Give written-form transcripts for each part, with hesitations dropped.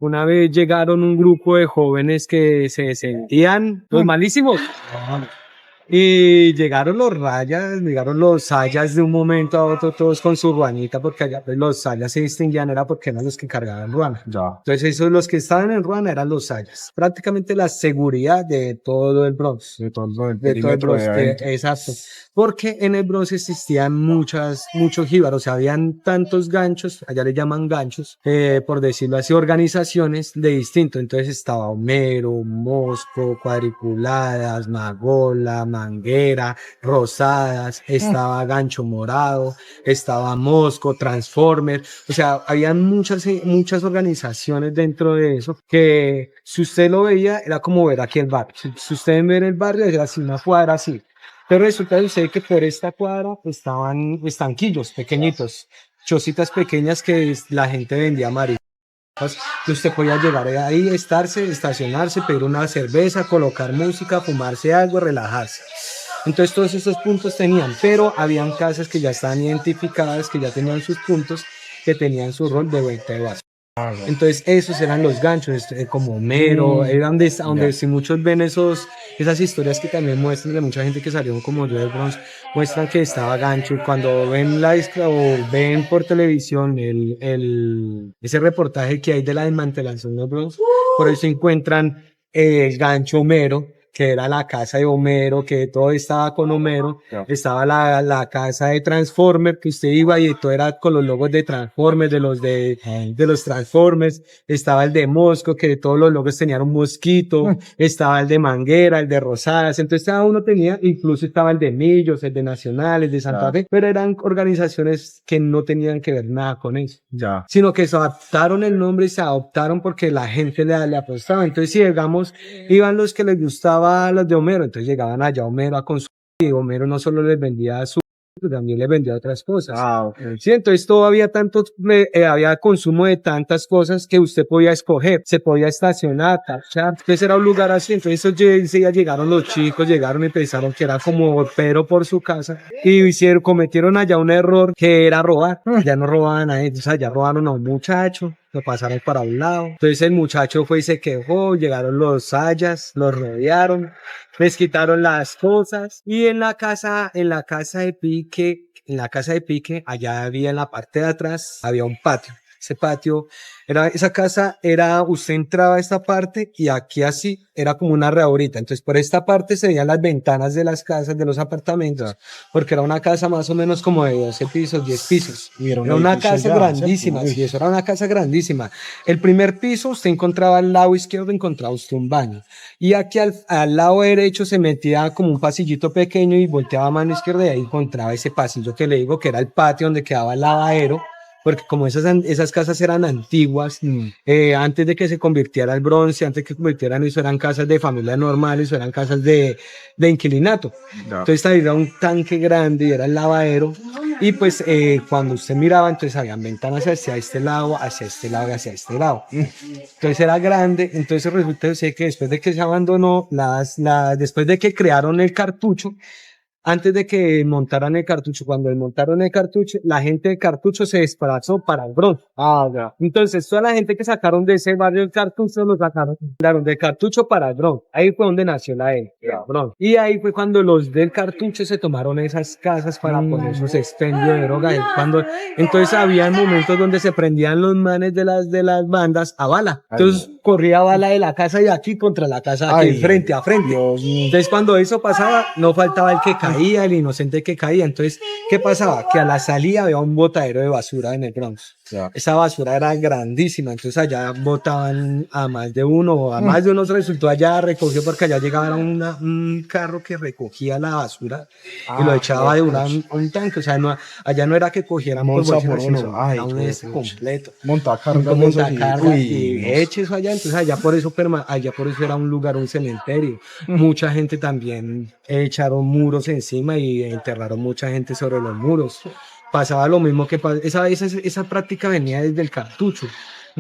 una vez llegaron un grupo de jóvenes que se sentían los malísimos. Y llegaron los rayas, llegaron los sayas de un momento a otro, todos con su ruanita, porque allá pues, los sayas se distinguían, era porque eran los que cargaban ruana. Ya. Entonces, esos los que estaban en ruana eran los sayas. Prácticamente la seguridad de todo el Bronx. De todo el De todo el perímetro Bronx, de evento. exacto. Porque en el Bronx existían muchos jíbaros, o sea, habían tantos ganchos, allá le llaman ganchos, por decirlo así, organizaciones de distinto. Entonces estaba Homero, Mosco, Cuadriculadas, Magola, Manguera, Rosadas, estaba Gancho Morado, estaba Mosco, Transformer, o sea, habían muchas organizaciones dentro de eso que si usted lo veía era como ver aquí el barrio. Si usted ve el barrio era así, una cuadra así. Pero resulta usted que por esta cuadra estaban estanquillos pequeñitos, chocitas pequeñas que la gente vendía marihuana. Usted podía llegar ahí, estacionarse, pedir una cerveza, colocar música, fumarse algo, relajarse. Entonces todos esos puntos tenían, pero habían casas que ya estaban identificadas, que ya tenían sus puntos, que tenían su rol de venta de vaso. Entonces esos eran los ganchos, como Homero, eran donde si muchos ven esas historias que también muestran de mucha gente que salió como yo del Bronx, muestran que estaba gancho y cuando ven la isla o ven por televisión ese reportaje que hay de la desmantelación del Bronx, por eso encuentran el gancho Homero, que era la casa de Homero, que todo estaba con Homero, estaba la casa de Transformer, que usted iba y todo era con los logos de Transformers, de los Transformers, estaba el de Mosco, que todos los logos tenían un mosquito, estaba el de Manguera, el de Rosadas, entonces cada uno tenía, incluso estaba el de Millos, el de Nacional, el de Santa Fe, pero eran organizaciones que no tenían que ver nada con eso, sino que se adaptaron el nombre y se adoptaron porque la gente le apostaba. Entonces si digamos, iban los que les gustaba a los de Homero, entonces llegaban allá Homero a consumir, y Homero no solo les vendía su, también les vendía otras cosas. Sí, entonces todavía había consumo de tantas cosas que usted podía escoger, se podía estacionar, tachar, entonces era un lugar así, entonces ya llegaron los chicos, llegaron y pensaron que era como Pedro por su casa, y cometieron allá un error que era robar, ya no robaban a ellos, allá robaron a un muchacho, lo pasaron para un lado. Entonces el muchacho fue y se quejó, llegaron los sayas, los rodearon, les quitaron las cosas y en la casa de Pique, allá había en la parte de atrás, había un patio. Esa casa usted entraba a esta parte y aquí así era como una reahorita. Entonces por esta parte se veían las ventanas de las casas, de los apartamentos, porque era una casa más o menos como de 12 pisos, 10 pisos. Era una casa grandísima, sí, eso era una casa grandísima. El primer piso usted encontraba al lado izquierdo, encontraba usted un baño. Y aquí al lado derecho se metía como un pasillito pequeño y volteaba a mano izquierda y ahí encontraba ese pasillo que le digo que era el patio donde quedaba el lavadero. Porque como esas casas eran antiguas, antes de que se convirtiera al bronce, antes de que se convirtieran eso, eran casas de familia normales, eran casas de inquilinato. Entonces había un tanque grande y era el lavadero. Y pues cuando usted miraba, entonces habían ventanas hacia este lado, hacia este lado y hacia este lado. Entonces era grande, entonces resulta que después de que se abandonó, después de que crearon el cartucho, antes de que montaran el cartucho, cuando montaron el cartucho, la gente del cartucho se desplazó para el Bronx. Entonces, toda la gente que sacaron de ese barrio el cartucho, lo sacaron del cartucho para el Bronx. Ahí fue donde nació la E, el Bronx. Y ahí fue cuando los del cartucho se tomaron esas casas para poner sus expendios de droga. Entonces, había momentos donde se prendían los manes de las bandas a bala. Entonces, corría bala de la casa de aquí contra la casa de aquí, frente a frente. Entonces, cuando eso pasaba, no faltaba el que caía, el inocente que caía. Entonces, ¿qué pasaba? Que a la salida había un botadero de basura en el Bronx. Esa basura era grandísima, entonces allá botaban a más de uno resultó allá recogió porque allá llegaba un carro que recogía la basura y lo echaba de un tanque, o sea, allá no era que cogieran por bolsas, era un completo. Montacarga y eche eso allá, entonces allá por eso era un lugar, un cementerio. Mucha gente también echaron muros encima y enterraron mucha gente sobre los muros. Pasaba lo mismo que esa práctica venía desde el cartucho.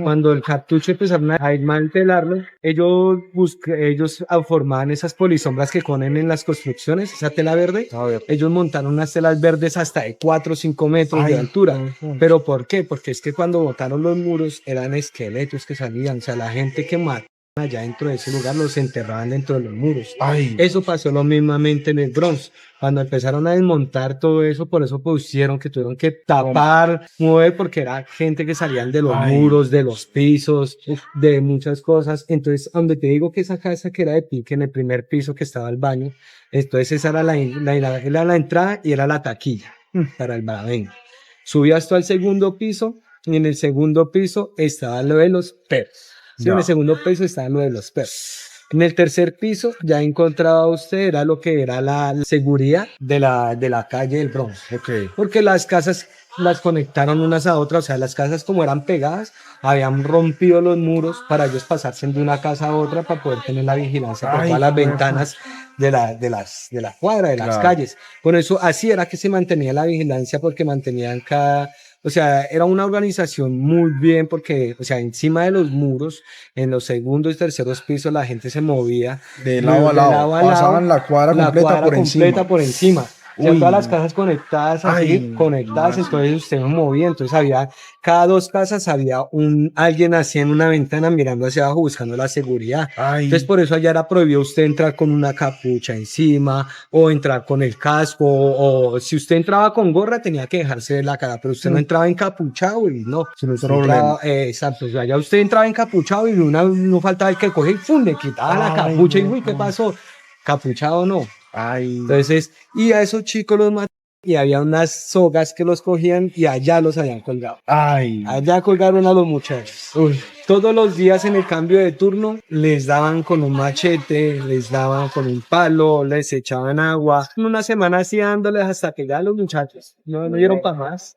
Cuando el cartucho empezaron a desmantelarlo, ellos formaban esas polisombras que ponen en las construcciones, esa tela verde. A ver. Ellos montaron unas telas verdes hasta de 4 o 5 metros de Ay, altura. ujú. ¿Pero por qué? Porque es que cuando botaron los muros eran esqueletos que salían, o sea, la gente que mataban allá dentro de ese lugar los enterraban dentro de los muros. Ay, Eso pasó lo mismamente en el Bronx. Cuando empezaron a desmontar todo eso, por eso pusieron que tuvieron que tapar, mover, porque era gente que salían de los Ay. muros, de los pisos, de muchas cosas. Entonces, donde te digo que esa casa que era de pique, en el primer piso que estaba el baño, entonces esa era la entrada y era la taquilla para el Baravén. Subí hasta el segundo piso y en el segundo piso estaba lo de los perros. Sí, Ya. en el segundo piso estaba lo de los perros. En el tercer piso ya encontraba usted era lo que era la seguridad de la calle del Bronx. Ok. Porque las casas las conectaron unas a otras, o sea, las casas como eran pegadas, habían rompido los muros para ellos pasarse de una casa a otra para poder tener la vigilancia por Ay, todas las juepucha. ventanas de la cuadra, de las Claro. calles. Por eso así era que se mantenía la vigilancia, porque mantenían o sea, era una organización muy bien, porque, o sea, encima de los muros, en los segundos y terceros pisos, la gente se movía De lado a lado. Pasaban la cuadra completa por encima. por encima. O sea, Uy. todas las casas conectadas así, Ay, conectadas, parce. entonces usted no movía, entonces había, cada 2 casas había alguien así en una ventana mirando hacia abajo buscando la seguridad. Ay. Entonces por eso allá era prohibido usted entrar con una capucha encima, o entrar con el casco, o si usted entraba con gorra tenía que dejarse ver la cara, pero usted no entraba encapuchado y no, si no usted Problema. entraba, exacto, o sea, allá usted entraba encapuchado y no faltaba el que coge y ¡fum! Le quitaba la Ay, capucha y no, uy, ¿qué no. pasó? Capuchado no. Ay. Entonces, y a esos chicos los mataron y había unas sogas que los cogían y allá los habían colgado. Ay. Allá colgaron a los muchachos. Uy. Todos los días en el cambio de turno les daban con un machete, les daban con un palo, les echaban agua. Una semana así dándoles hasta que ya los muchachos no dieron para más.